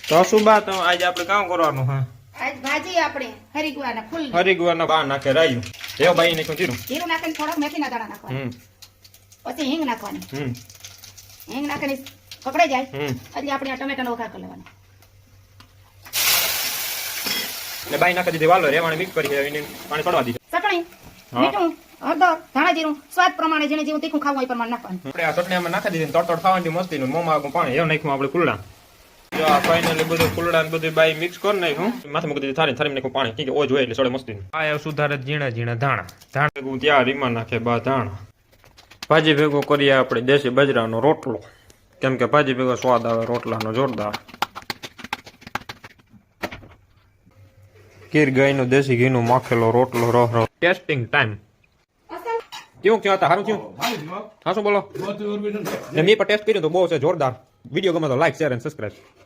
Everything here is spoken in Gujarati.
તો સુબા તો આજે આપણે કામ કરવાનું હા આજ ભાજી આપણે હરીગવાના ફૂલ હરીગવાના બા નાખે રાયું એવો બાઈ નાખ્યું જીરું જીરું નાખીને થોડાક મેથીના દાણા નાખવાના પછી હિંગ નાખવાની હિંગ નાખીને પકડાઈ જાય એટલે આપણે આ ટમેટાનો વઘાર કરી લેવાનો ને બાઈ નાખી દીધી વાલો રેવાણે મિક્સ કરી એને પાણી પડવા દીધું ચટણી મીઠું હળદર ધાણા જીરું સ્વાદ પ્રમાણે જેને જેવું તીખું ખાવું હોય એ પ્રમાણે નાખવાનું આપણે આ ચટણી આમાં નાખી દીધી તડ ખાવાની મસ્તીનું મોંમાં પાણી એવું નાખ્યું આપણે કુલડા જો આ ફાઇનલી બધું કુલડા ને બધું બાઈ મિક્સ કરી નાખ્યું માથે મૂકી દીધી થાળી નાખ્યું પાણી કે ઓ જોઈએ એટલે સોડે મસ્તી આ સુધારે ઝીણા ઝીણા ધાણા ભેગું ત્યાં રીમાં નાખે બા ધાણા ભાજી ભેગું કરીએ આપણે દેશી બાજરાનો રોટલો કેમ કે ભાજી ભેગો સ્વાદ આવે રોટલાનો જોરદાર ગીર ગાયનો દેશી ઘીનો માખેલો રોટલો રોહ ટેસ્ટિંગ ટાઈમ કેવું ક્યાં હતા સારું થયું હા શું બોલો મેં પણ ટેસ્ટ કર્યું તો બહુ છે જોરદાર વિડીયો ગમે તો લાઈક શેર અને સબસ્ક્રાઈબ